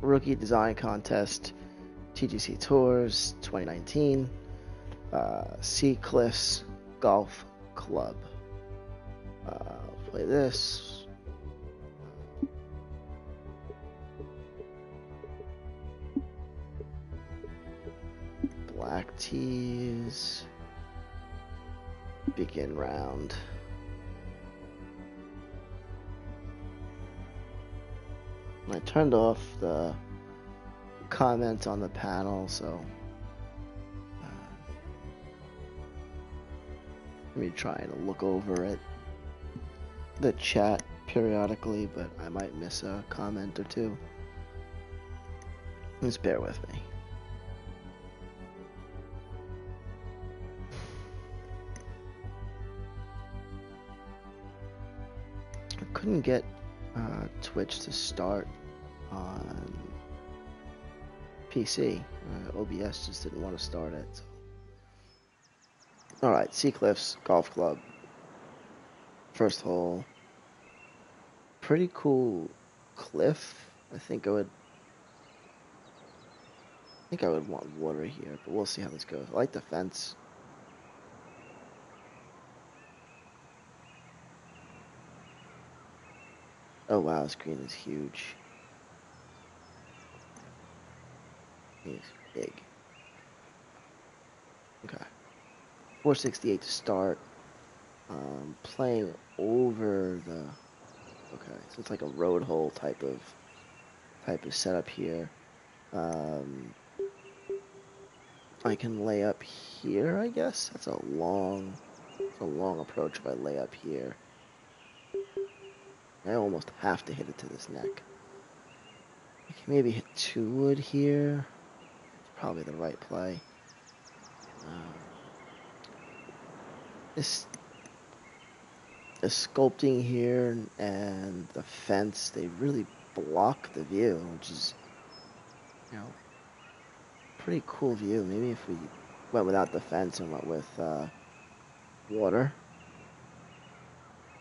Rookie Design Contest, TGC Tours 2019, Sea Cliffs Golf Club. Play this. Black tees. Begin round. I turned off the comments on the panel, so me trying to look over it, the chat periodically, but I might miss a comment or two. Just bear with me. I couldn't get Twitch to start on PC. OBS just didn't want to start it. So. Alright, Sea Cliffs Golf Club. First hole. Pretty cool cliff. I think I would want water here, but we'll see how this goes. I like the fence. Oh wow, this green is huge. It's big. Okay. 468 to start. Playing over the. Okay, so it's like a road hole type of setup here. I can lay up here, I guess. That's a long approach if I lay up here. I almost have to hit it to this neck. I can maybe hit 2 wood here. It's probably the right play. The sculpting here and the fence, they really block the view, which is, pretty cool view. Maybe if we went without the fence and went with water.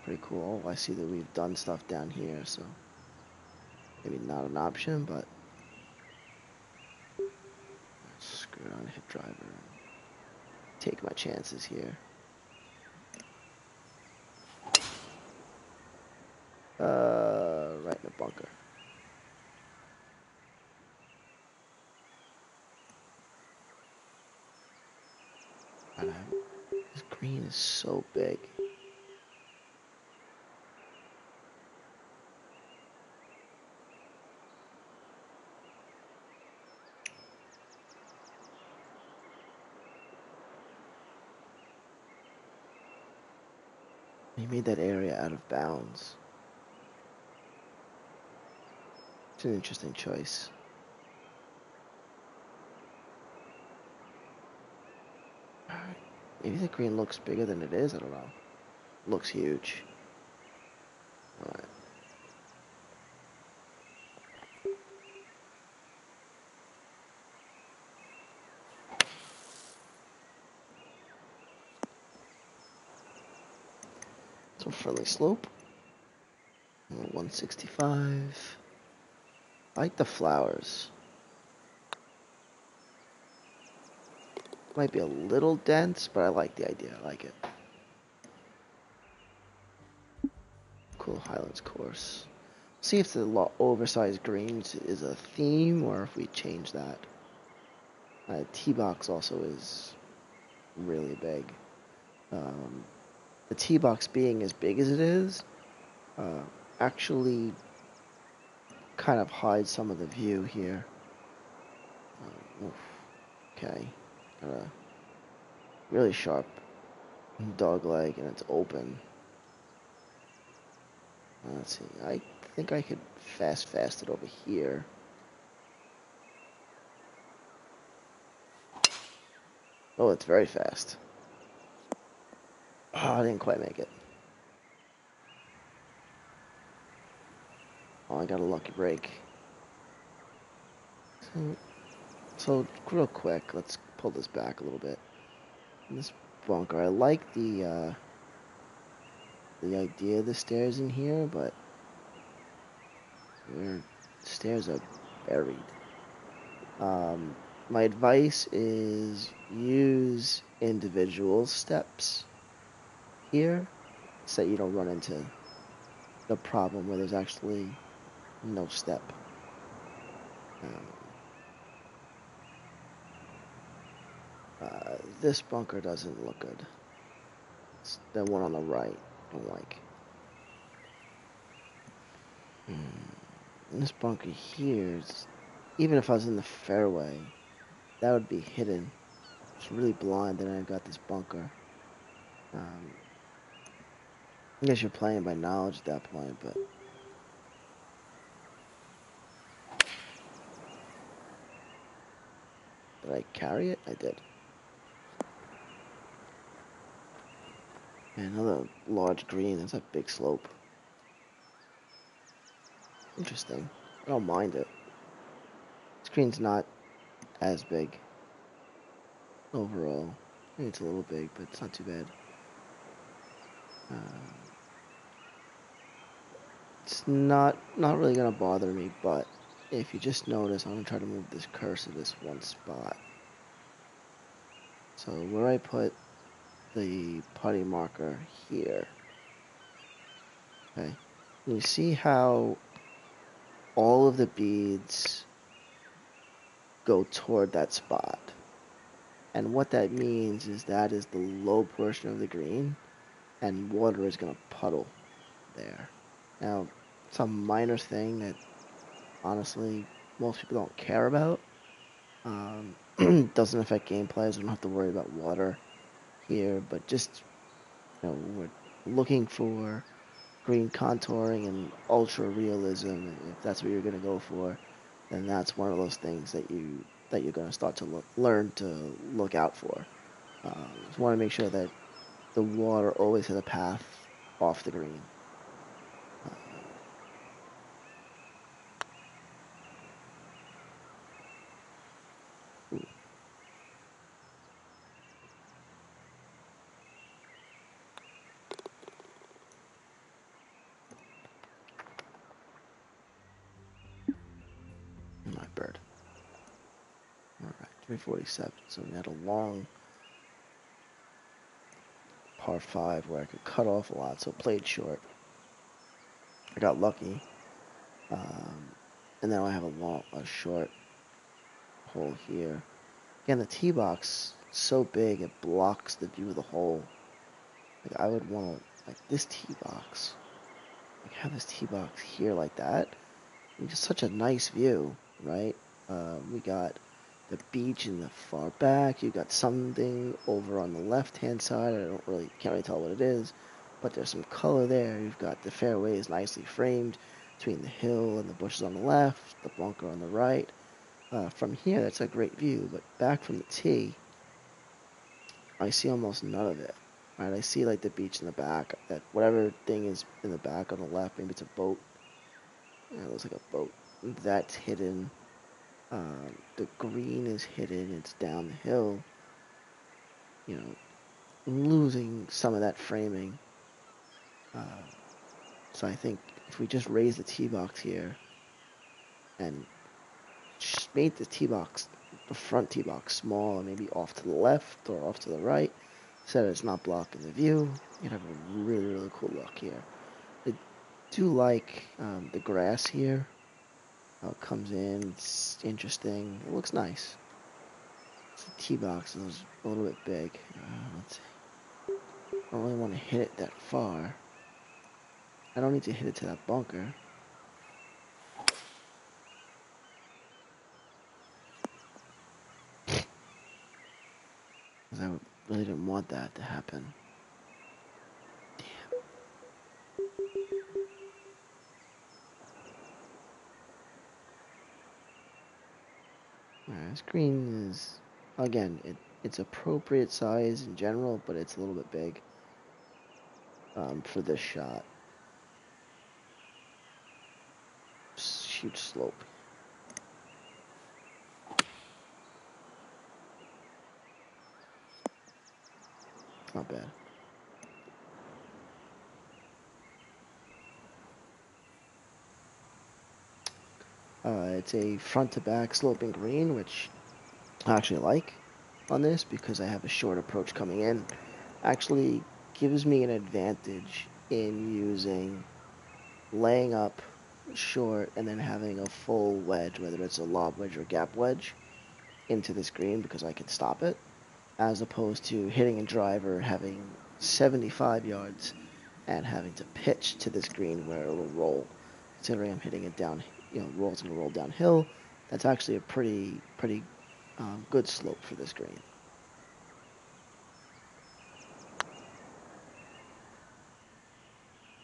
Pretty cool. I see that we've done stuff down here, so maybe not an option, but screw it on a hit driver. Take my chances here. Right in the bunker. This green is so big. He made that area out of bounds. It's an interesting choice. Alright. Maybe the green looks bigger than it is, I don't know. It looks huge. Alright. Some friendly slope. 165. I like the flowers. Might be a little dense, but I like the idea. I like it. Cool Highlands course. See if the oversized greens is a theme or if we change that. Tee box also is really big. The tee box being as big as it is, actually kind of hides some of the view here. Okay. Got a really sharp dog leg and it's open. Let's see. I think I could fast it over here. Oh, it's very fast. Oh, I didn't quite make it. Oh, I got a lucky break. So real quick, let's pull this back a little bit. In this bunker, I like the idea of the stairs in here, but the stairs are buried. My advice is use individual steps here so that you don't run into the problem where there's actually no step. This bunker doesn't look good. It's the one on the right. I don't like. And this bunker here, even if I was in the fairway, that would be hidden. It's really blind that I got this bunker. I guess you're playing by knowledge at that point, but did I carry it? I did. And another large green. That's a big slope. Interesting. I don't mind it. This green's not as big overall. I think it's a little big, but it's not too bad. It's not really gonna bother me, but if you just notice, I'm gonna try to move this cursor to this one spot. So where I put the putty marker here, okay, and you see how all of the beads go toward that spot. And what that means is that is the low portion of the green, and water is going to puddle there. Now, it's a minor thing that, honestly, most people don't care about. Doesn't affect gameplay, so I don't have to worry about water here, but just, we're looking for green contouring and ultra realism. If that's what you're going to go for, then that's one of those things that you're going to start to learn to look out for. Just want to make sure that the water always has a path off the green. My bird. All right, 347. So we had a long par 5 where I could cut off a lot, so played short. I got lucky. And now I have a short hole here. Again, the tee box is so big it blocks the view of the hole. Like I would want this tee box. Have this tee box here like that. It's just such a nice view, right? We got the beach in the far back. You got something over on the left-hand side. Can't really tell what it is, but there's some color there. You've got the fairway is nicely framed between the hill and the bushes on the left, the bunker on the right. From here, that's a great view, but back from the tee, I see almost none of it. Right, I see like the beach in the back. That whatever thing is in the back on the left, maybe it's a boat. Yeah, it looks like a boat. That's hidden. The green is hidden. It's down the hill. Losing some of that framing. So I think if we just raise the tee box here and just made the front tee box small, and maybe off to the left or off to the right, so that it's not blocking the view, you'd have a really, really cool look here. I do like the grass here. How it comes in, it's interesting. It looks nice. The tee box is a little bit big. Let's see. I don't really want to hit it that far. I don't need to hit it to that bunker. Because I really didn't want that to happen. Damn. Alright, this green is, again, it's appropriate size in general, but it's a little bit big for this shot. Huge slope. Not bad. It's a front to back sloping green, which I actually like on this because I have a short approach coming in. Actually gives me an advantage in using laying up short and then having a full wedge, whether it's a lob wedge or gap wedge, into this green because I can stop it, as opposed to hitting a driver, having 75 yards, and having to pitch to this green where it'll roll. Considering I'm hitting it down, rolls gonna roll downhill. That's actually a pretty good slope for this green.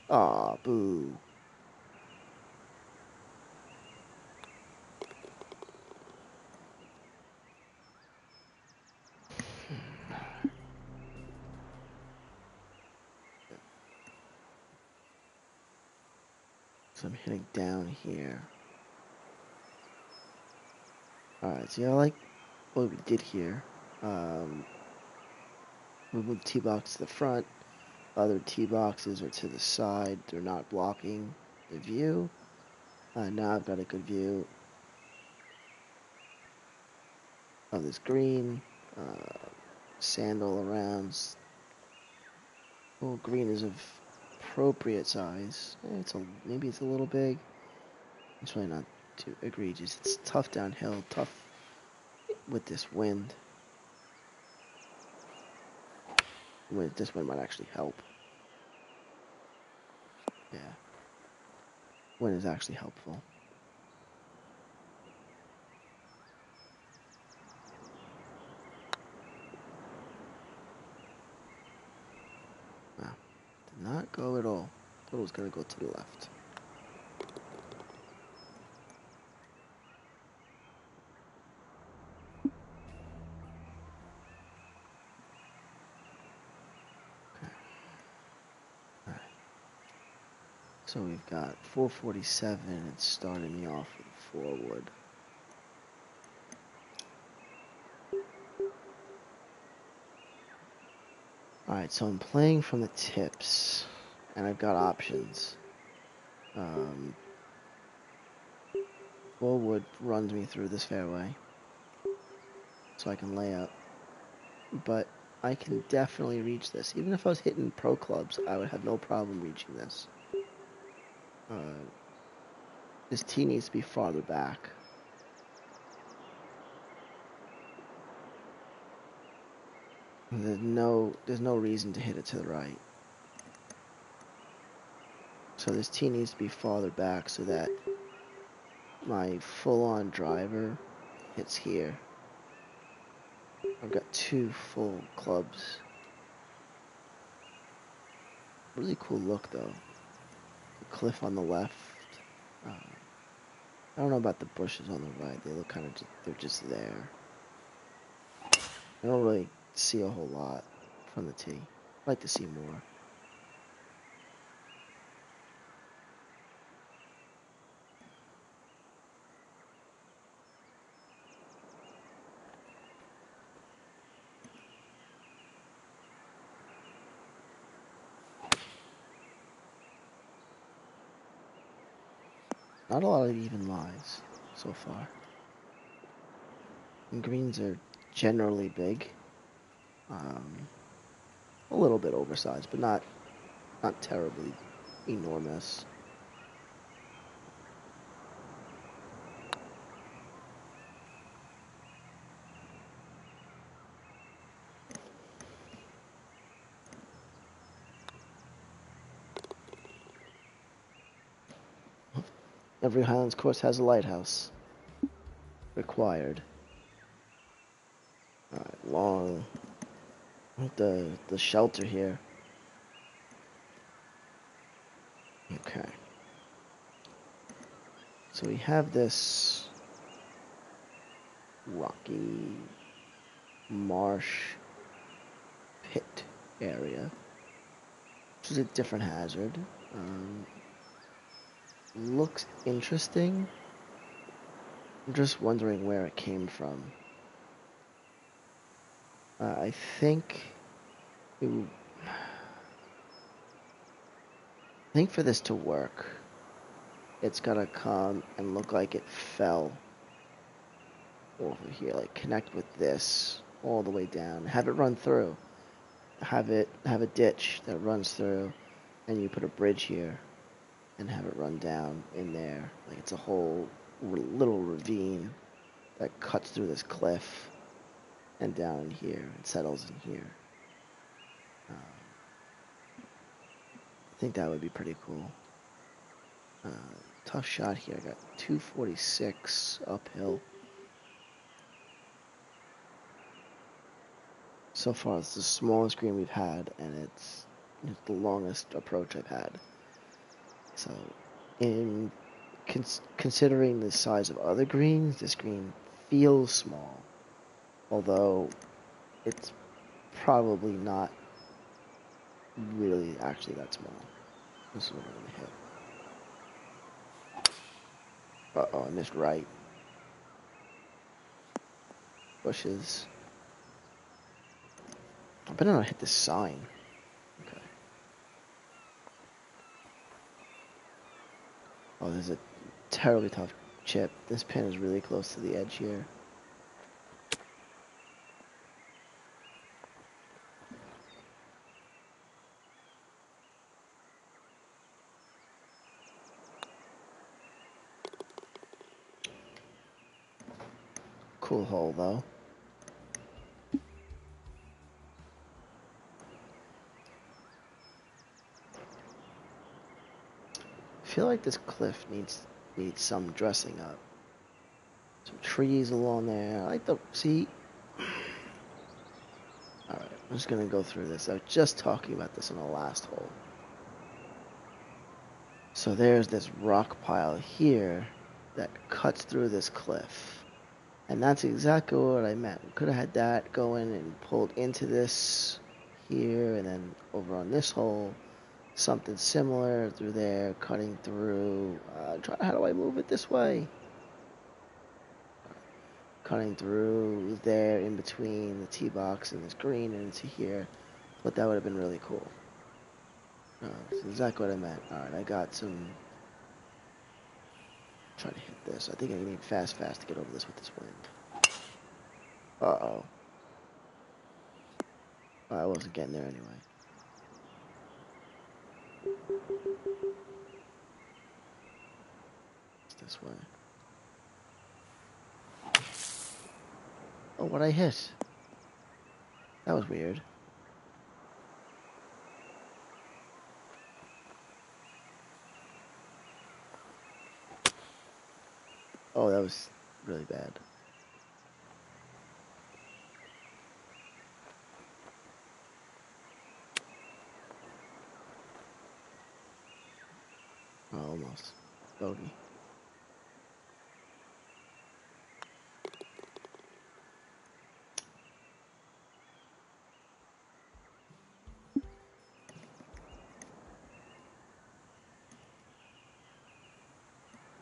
Aw, boo. So I'm hitting down here. Alright, see, I like what we did here. We moved tee box to the front. Other tee boxes are to the side. They're not blocking the view. Now I've got a good view of this green. Sand all around. Well, green is of appropriate size. Maybe it's a little big. It's really not too egregious. It's tough downhill, tough with this wind. This wind might actually help. Yeah. Wind is actually helpful. Wow. Did not go at all. Thought it was going to go to the left. Okay. All right. So we've got 447 and it's starting me off with forward. Alright, so I'm playing from the tips, and I've got options. Forward runs me through this fairway, so I can lay up, but I can definitely reach this. Even if I was hitting pro clubs, I would have no problem reaching this. This tee needs to be farther back. There's no reason to hit it to the right. So this tee needs to be farther back so that my full-on driver hits here. I've got two full clubs. Really cool look though. The cliff on the left. I don't know about the bushes on the right. They look kind of they're just there. I don't really see a whole lot from the tee. I'd like to see more. Not a lot of even lies so far. And greens are generally big. A little bit oversized, but not terribly enormous. Every Highlands course has a lighthouse. Required. Alright, long. The shelter here. Okay. So we have this rocky marsh pit area, which is a different hazard. Looks interesting. I'm just wondering where it came from. I think for this to work, it's gotta come and look like it fell over here, like connect with this all the way down. Have it run through. Have a ditch that runs through, and you put a bridge here, and have it run down in there. Like it's a whole little ravine that cuts through this cliff and down in here and settles in here. I think that would be pretty cool. Tough shot here. I got 246 uphill. So far, it's the smallest green we've had, and it's the longest approach I've had. So, in considering the size of other greens, this green feels small, although it's probably not really actually that small. This is what I'm going to hit. Uh-oh, I missed right. Bushes. I better not hit this sign. Okay. Oh, there's a terribly tough chip. This pin is really close to the edge here. Cool hole, though. I feel like this cliff needs some dressing up. Some trees along there. I like the... See? Alright, I'm just gonna go through this. I was just talking about this on the last hole. So there's this rock pile here that cuts through this cliff. And that's exactly what I meant. We could have had that going and pulled into this here, and then over on this hole, something similar through there, cutting through. How do I move it this way? Cutting through there in between the tee box and this green and into here. But that would have been really cool. That's exactly what I meant. Alright, I got some... Try to hit this. I think I need fast to get over this with this wind. Uh-oh. I wasn't getting there anyway. It's this way. Oh, what'd I hit? That was weird. Oh, that was really bad. Oh, almost. Bogey.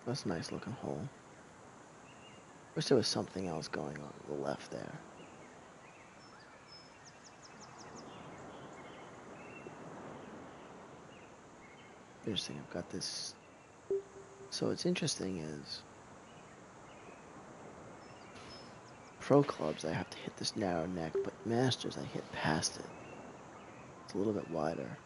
That's a nice looking hole. Wish there was something else going on the left there. Interesting, I've got this. So what's interesting is pro clubs I have to hit this narrow neck, but masters I hit past it. It's a little bit wider.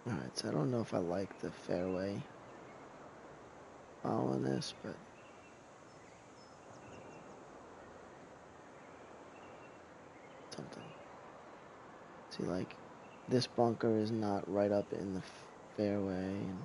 Alright, so I don't know if I like the fairway following this, but something. See, like, this bunker is not right up in the fairway, and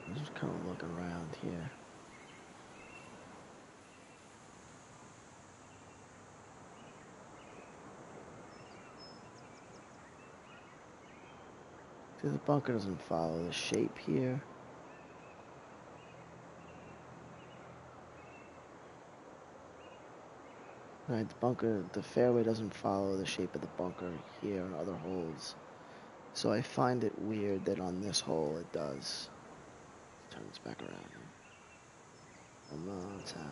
I'm just kind of looking around here. See, the bunker doesn't follow the shape here. Right, the bunker, the fairway doesn't follow the shape of the bunker here on other holes. So I find it weird that on this hole it does. Turn this back around here. Come on, Tom.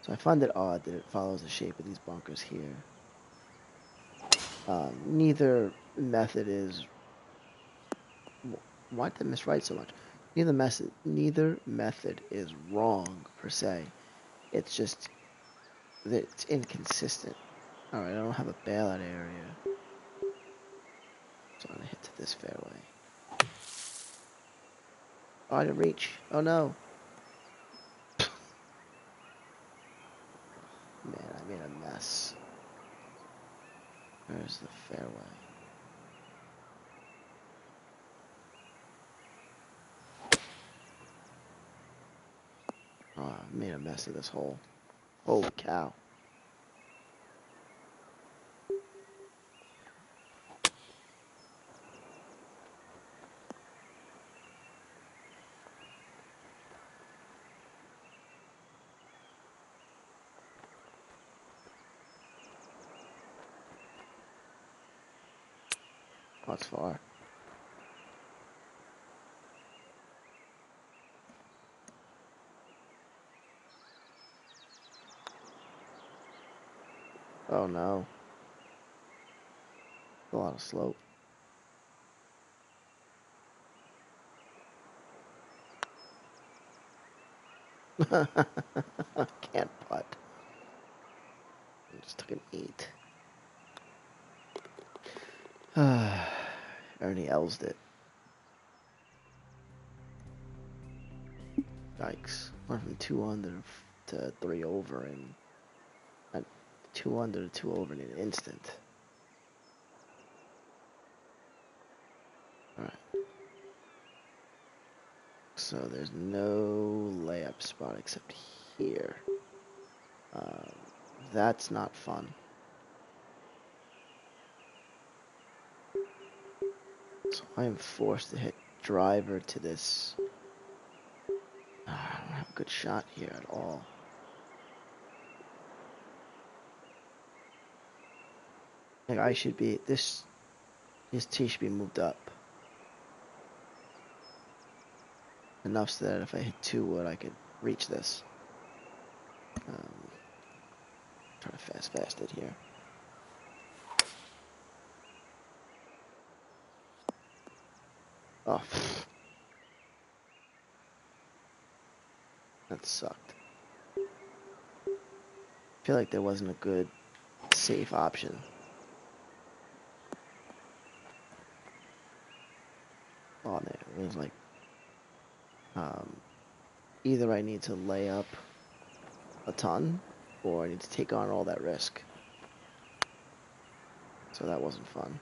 So I find it odd that it follows the shape of these bunkers here. Neither method is... Why did I miswrite so much? Neither method is wrong, per se. It's just that it's inconsistent. Alright, I don't have a bailout area. So I'm going to hit to this fairway. Oh, I didn't reach. Oh no. Man, I made a mess. Where's the fairway? Oh, I made a mess of this hole. Holy cow. Oh, it's far. Oh no. A lot of slope. I can't putt. I just took an 8. Ernie L's it. Yikes. Went from 2 under to 3 over in... 2 under to 2 over in an instant. Alright. So there's no layup spot except here. That's not fun. So I am forced to hit driver to this. I don't have a good shot here at all. Like I should be, this tee should be moved up. Enough so that if I hit 2 wood, I could reach this. Try to fast it here. Oh, that sucked. I feel like there wasn't a good, safe option. Oh, there was like, either I need to lay up a ton, or I need to take on all that risk. So that wasn't fun.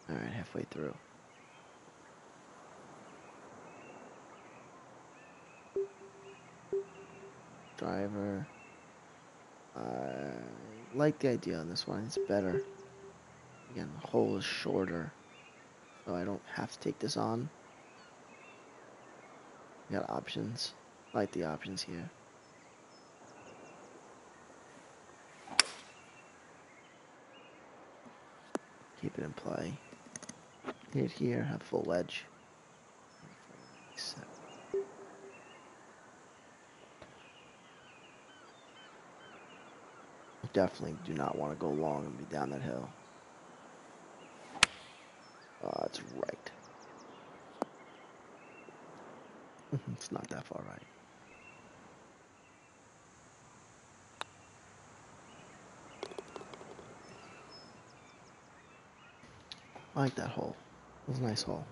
Alright, halfway through. Driver. I like the idea on this one. It's better. Again, the hole is shorter, so I don't have to take this on. We got options. I like the options here. Keep it in play. Hit here, have full wedge. Definitely do not want to go long and be down that hill. It's right. It's not that far right. I like that hole. It was a nice hole.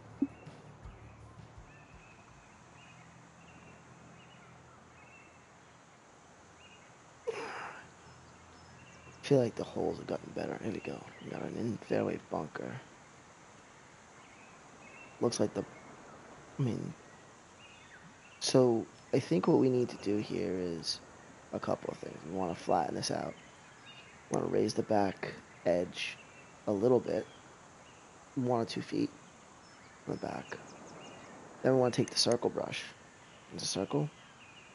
I feel like the holes have gotten better. Here we go. We got an in fairway bunker. Looks like the I mean, so I think what we need to do here is a couple of things. We want to flatten this out. We want to raise the back edge a little bit, 1 or 2 feet on the back. Then we want to take the circle brush. It's a circle.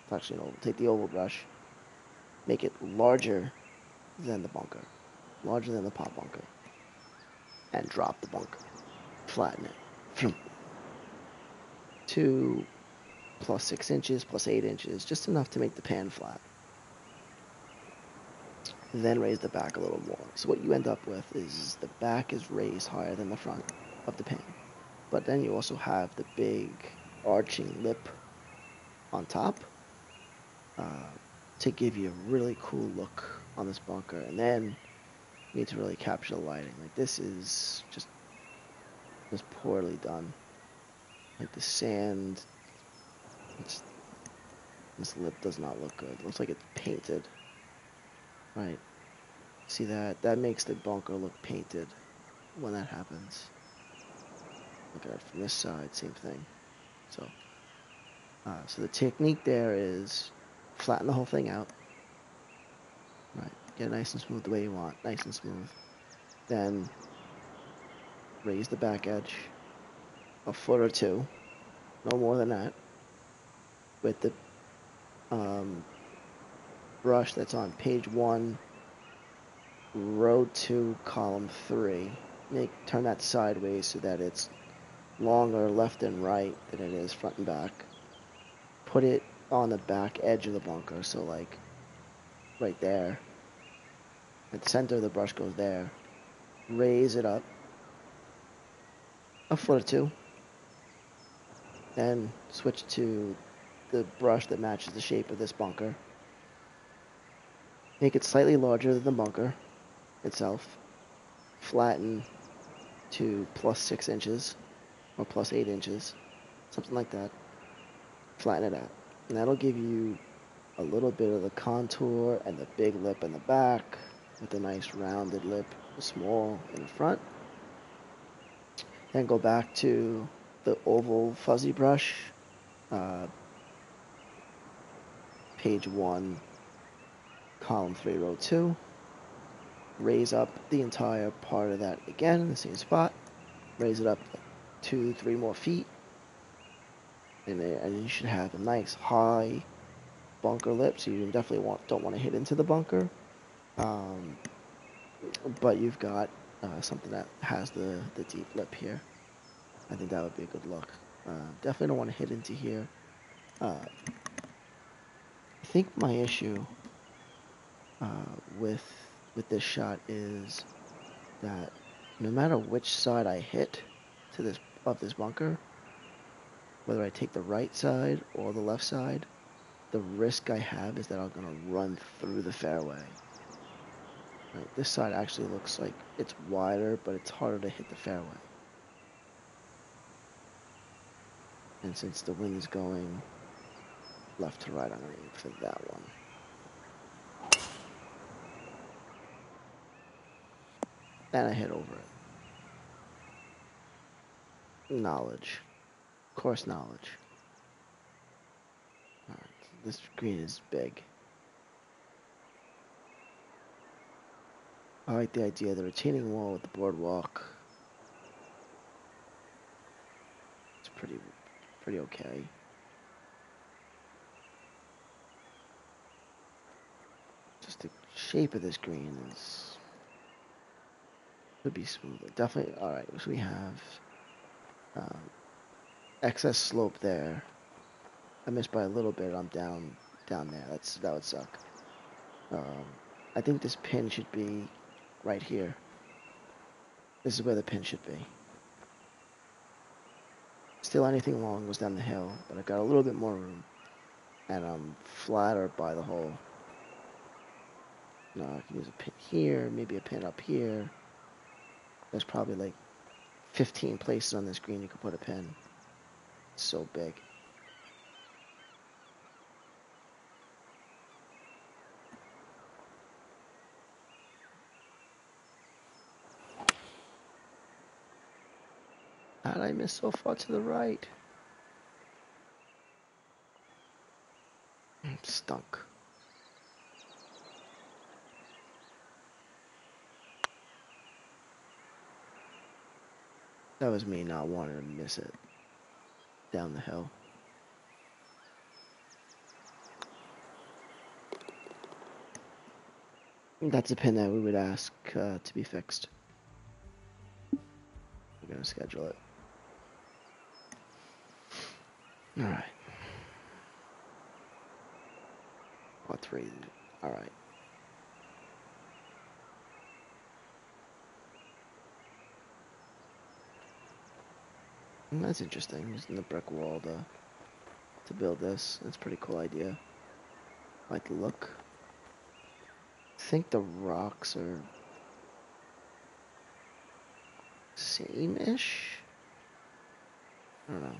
It's actually an oval. Take the oval brush, make it larger than the bunker, larger than the pop bunker, and drop the bunker. Flatten it. 2 plus 6 inches plus 8 inches, just enough to make the pan flat. Then raise the back a little more. So what you end up with is the back is raised higher than the front of the pan. But then you also have the big arching lip on top to give you a really cool look on this bunker. And then you need to really capture the lighting. Like this is just poorly done. Like the sand, this lip does not look good. It looks like it's painted. Right. See that? That makes the bunker look painted when that happens. Look at it from this side, same thing. So the technique there is flatten the whole thing out. Right. Get it nice and smooth the way you want. Nice and smooth. Then raise the back edge a foot or two. No more than that. With the brush that's on page 1, row 2, column 3. Turn that sideways so that it's longer left and right than it is front and back. Put it on the back edge of the bunker, so like right there. At the center of the brush goes there. Raise it up a foot or two. Then switch to the brush that matches the shape of this bunker. Make it slightly larger than the bunker itself. Flatten to plus 6 inches or plus 8 inches, something like that. Flatten it out. And that'll give you a little bit of the contour and the big lip in the back with a nice rounded lip, small in the front. Then go back to the oval fuzzy brush, page 1, column 3, row 2. Raise up the entire part of that again in the same spot. Raise it up 2-3 more feet. And you should have a nice high bunker lip, so you definitely don't want to hit into the bunker. But you've got something that has the deep lip here. I think that would be a good look. Definitely don't want to hit into here. I think my issue with this shot is that no matter which side I hit to this bunker, whether I take the right side or the left side, the risk I have is that I'm gonna run through the fairway. Right, this side actually looks like it's wider, but it's harder to hit the fairway. And since the wind is going left to right, I'm gonna aim for that one. And I hit over it. Knowledge. Course knowledge. Alright, this green is big. I like the idea of the retaining wall with the boardwalk. It's pretty okay. Just the shape of this green could be smoother. Definitely. All right, so we have excess slope there. I missed by a little bit. I'm down there. That would suck. I think this pin should be right here. This is where the pin should be. Still, anything long goes down the hill, but I've got a little bit more room, and I'm flatter by the hole. No, I can use a pin here, maybe a pin up here. There's probably like 15 places on this green you could put a pin. It's so big. How did I miss so far to the right? stunk. That was me not wanting to miss it down the hill. That's a pin that we would ask to be fixed. We're going to schedule it. Alright. What 3? Alright. That's interesting, using the brick wall to build this. That's a pretty cool idea. I like the look. I think the rocks are same-ish? I don't know.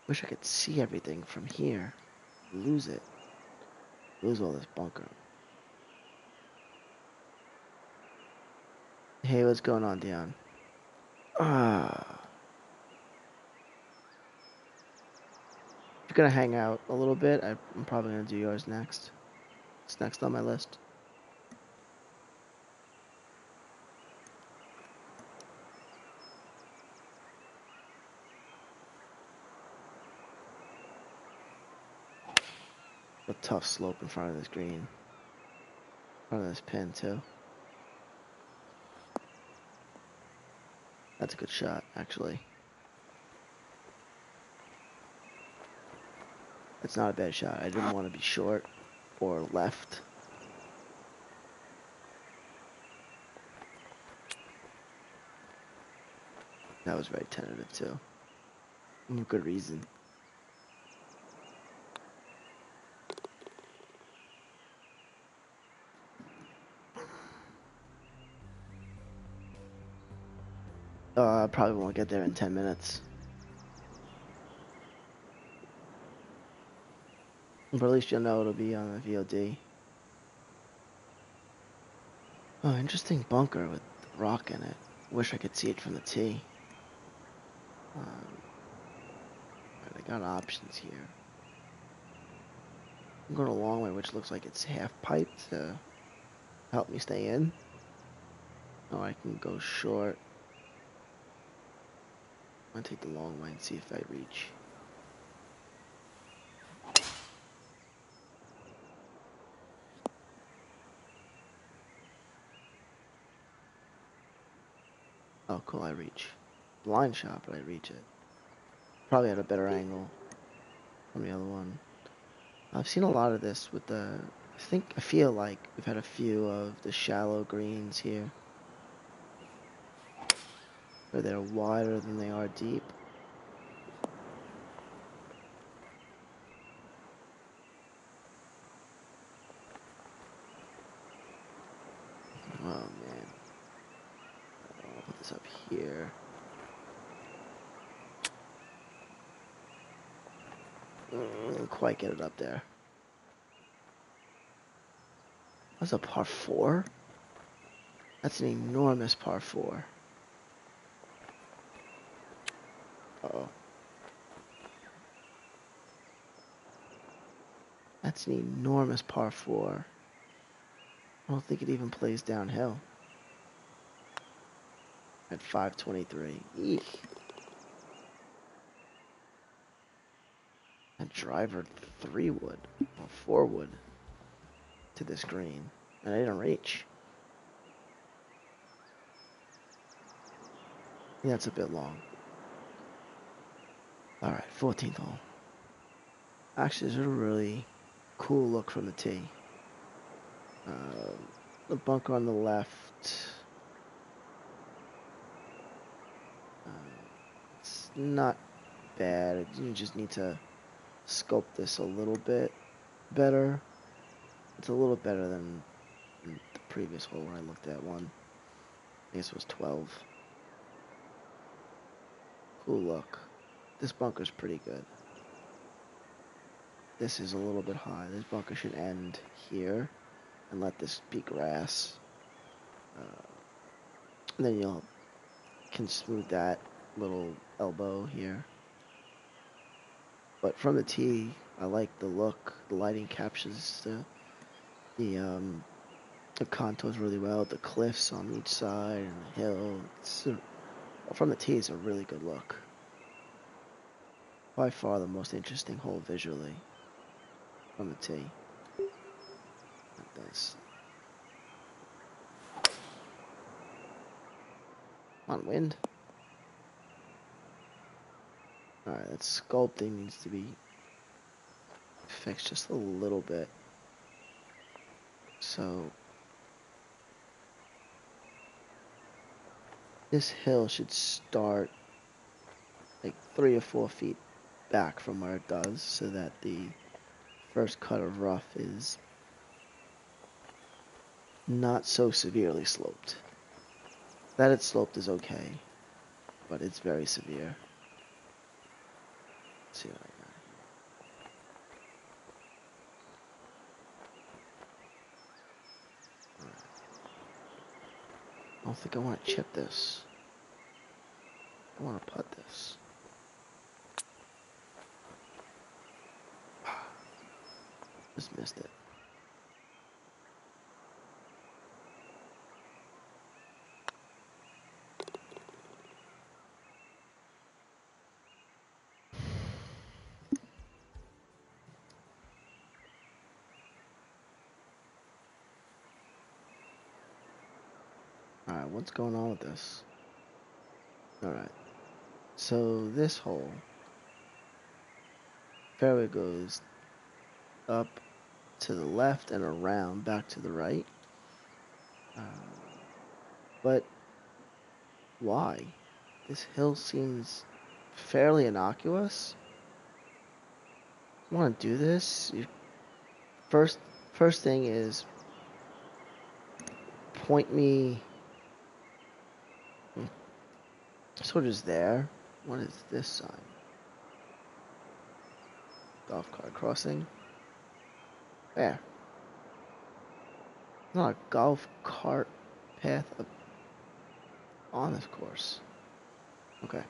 Wish I could see everything from here. Lose it. Lose all this bunker. Hey, what's going on, Dion? If you're gonna hang out a little bit, I'm probably gonna do yours next. It's next on my list. A tough slope in front of this green. In front of this pin, too. That's a good shot, actually. It's not a bad shot. I didn't want to be short or left. That was very tentative, too. For good reason. I probably won't get there in 10 minutes. But at least you'll know it'll be on the VOD. Oh, interesting bunker with rock in it. Wish I could see it from the tee. I got options here. I'm going a long way, which looks like it's half piped to help me stay in. Or I can go short. I'm gonna take the long way and see if I reach. Oh, cool, I reach. Blind shot, but I reach it. Probably at a better angle from the other one. I've seen a lot of this with the... I feel like we've had a few of the shallow greens here. Where they're wider than they are deep. Oh, man. I'll put this up here. Didn't quite get it up there. That's a par 4? That's an enormous par 4. Uh-oh. That's an enormous par 4. I don't think it even plays downhill. At 523. Eek. A driver 3 wood or 4 wood to this green, and I didn't reach. Yeah, it's a bit long. All right, 14th hole. Actually, there's a really cool look from the tee. The bunker on the left. It's not bad. You just need to scope this a little bit better. It's a little better than the previous hole where I looked at one. I guess it was 12. Cool look. This bunker's pretty good. This is a little bit high. This bunker should end here and let this be grass. And then you can smooth that little elbow here. But from the tee, I like the look. The lighting captures the contours really well. The cliffs on each side and the hill. From the tee, it's a really good look. By far the most interesting hole visually from the tee. Like this. Come on, wind. Alright, that sculpting needs to be fixed just a little bit. So this hill should start like 3 or 4 feet back from where it does, so that the first cut of rough is not so severely sloped. That it's sloped is okay, but it's very severe. Let's see what I got here. Right. I don't think I want to chip this. I want to putt this. Just missed it. Alright, what's going on with this? Alright, so this hole, fairway goes up to the left and around back to the right. But why? This hill seems fairly innocuous. I want to do this. First thing is point me sort of just there. What is this sign? Golf cart crossing. There. Not a golf cart path up on this course. Okay.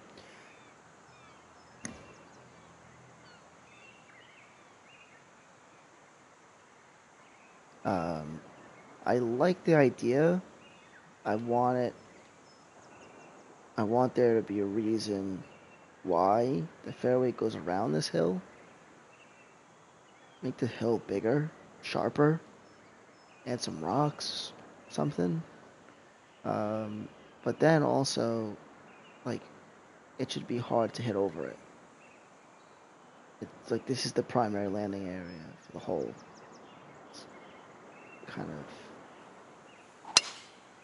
I like the idea. I want there to be a reason why the fairway goes around this hill. Make the hill bigger, sharper, add some rocks, something. But then also, like, it should be hard to hit over it. It's like this is the primary landing area for the hole. It's kind of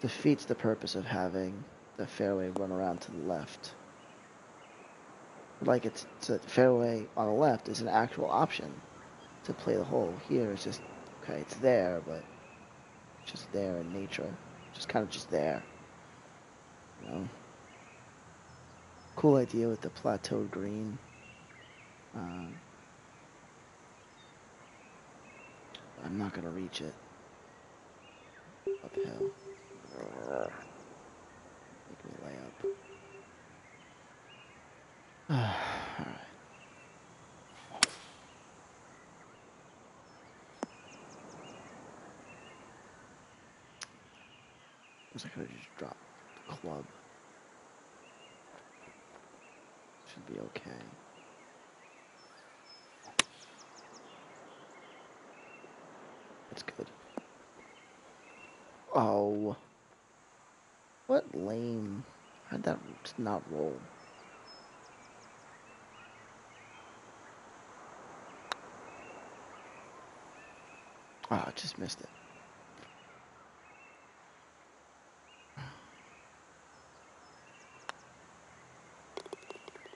defeats the purpose of having the fairway run around to the left. Like it's the fairway on the left is an actual option to play the hole. Here it's just, okay, it's there, but it's just there in nature. Just kind of just there. You know? Cool idea with the plateaued green. I'm not gonna reach it. Uphill. Make me lay up. Alright. Looks like I could have just dropped the club. Should be okay. That's good. Oh. What lame. How'd that not roll? Ah, I just missed it.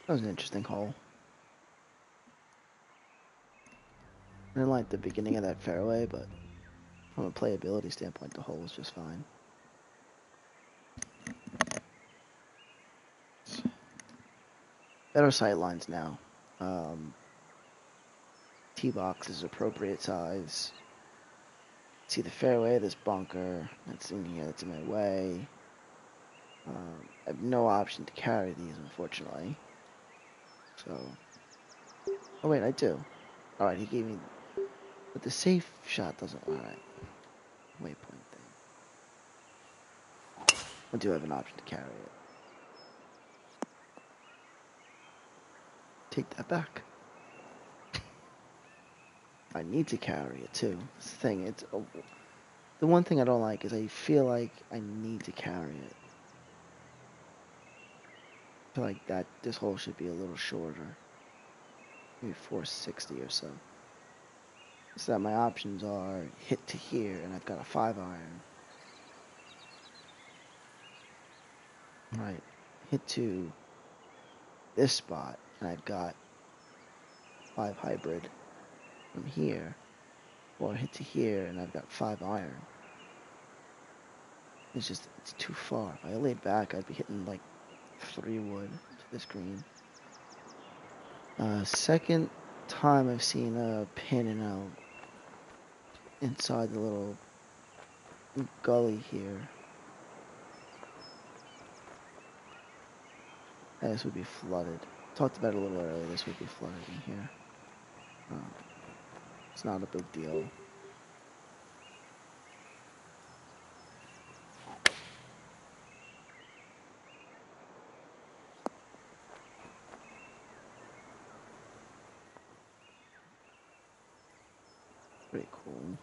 That was an interesting hole. I didn't like the beginning of that fairway, but from a playability standpoint, the hole was just fine. Better sight lines now. Tee box is appropriate size. See the fairway, this bunker that's in here, that's in my way. I have no option to carry these, unfortunately. So, oh wait, I do. Alright, he gave me... But the safe shot doesn't... Alright. Waypoint thing. I do have an option to carry it. Take that back. I need to carry it too. This thing, it's... the one thing I don't like is I feel like I need to carry it. I feel like that this hole should be a little shorter. Maybe 460 or so. So that my options are hit to here, and I've got a 5-iron. Right. Hit to this spot, and I've got 5 hybrid from here. Or hit to here, and I've got 5-iron. It's too far. If I laid back, I'd be hitting like 3 wood to this green. Second time I've seen a pin and out inside the little gully here. And this would be flooded. Talked about it a little earlier. This would be flooded in here. It's not a big deal. Pretty cool.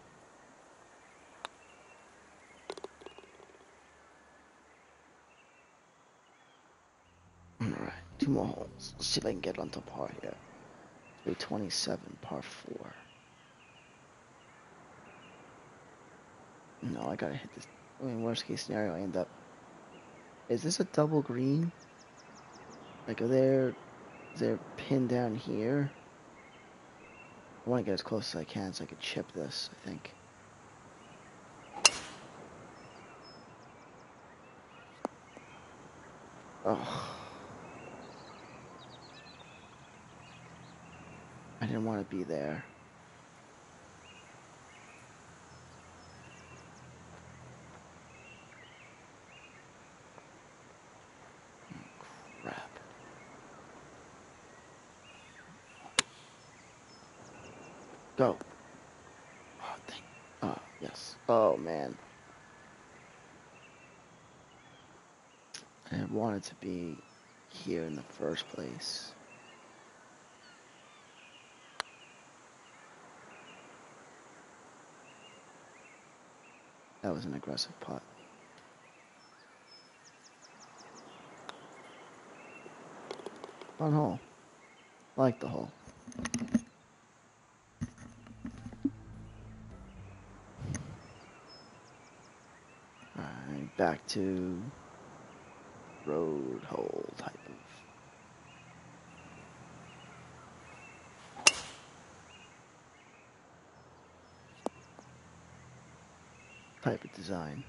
Alright, 2 more holes. Let's see if I can get onto par here. 327, par 4. No, I gotta hit this. I mean, worst case scenario, I end up... Is this a double green? Like, is there a pin down here? I want to get as close as I can so I can chip this, I think. Oh. I didn't want to be there. Oh, crap. Go. Oh, thank... Oh, yes. Oh, man. I wanted to be here in the first place. That was an aggressive putt. Fun hole. I like the hole. Alright, back to road hole type of design.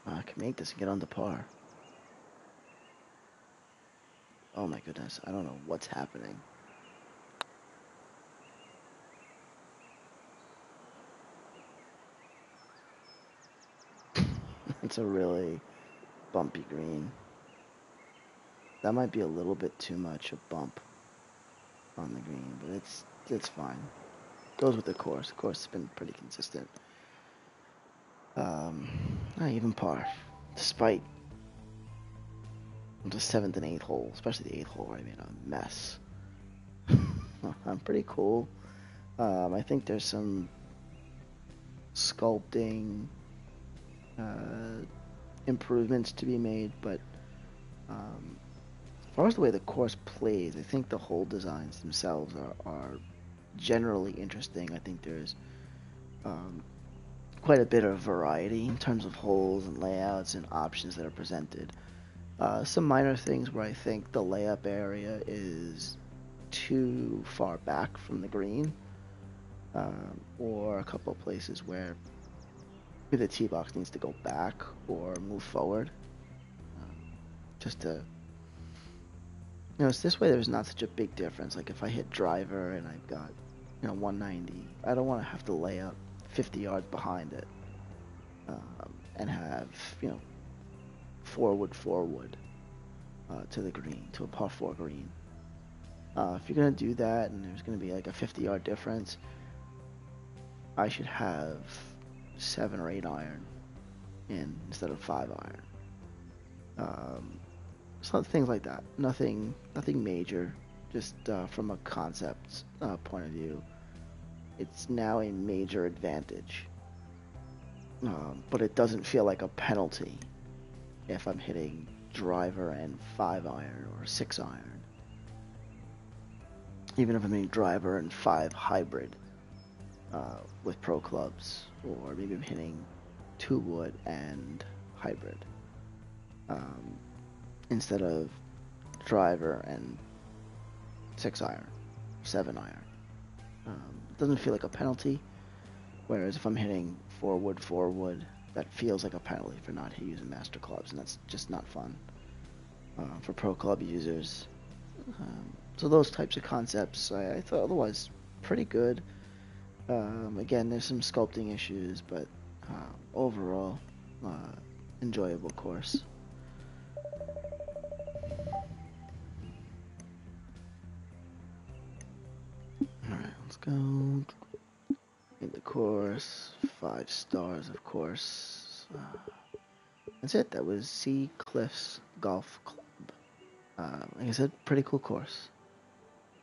I can make this and get on the par. Oh my goodness, I don't know what's happening. It's a really bumpy green. That might be a little bit too much a bump on the green, but it's fine. Goes with the course. The course has been pretty consistent. Not even par, despite the 7th and 8th hole, especially the 8th hole where I made a mess. I'm pretty cool. I think there's some sculpting improvements to be made, but as far as the way the course plays, I think the hole designs themselves are generally interesting. I think there's quite a bit of variety in terms of holes and layouts and options that are presented. Some minor things where I think the layup area is too far back from the green, or a couple of places where the tee box needs to go back or move forward, just to it's this way there's not such a big difference. Like if I hit driver and I've got, 190, I don't want to have to lay up 50 yards behind it and have, you know, forward to the green, to a par 4 green. If you're going to do that and there's going to be like a 50-yard difference, I should have 7 or 8 iron in instead of 5 iron. So things like that. Nothing major. Just from a concept point of view, it's now a major advantage. But it doesn't feel like a penalty if I'm hitting driver and 5 iron or 6 iron. Even if I'm hitting driver and 5 hybrid with pro clubs, or maybe I'm hitting 2 wood and hybrid instead of driver and 6 iron, 7 iron. It doesn't feel like a penalty, whereas if I'm hitting 4 wood, that feels like a penalty for not using master clubs, and that's just not fun for pro club users. So those types of concepts, I thought otherwise pretty good. Again, there's some sculpting issues, but overall, enjoyable course. Alright, let's go. In the course, 5 stars, of course. That's it. That was Sea Cliffs Golf Club. Like I said, pretty cool course.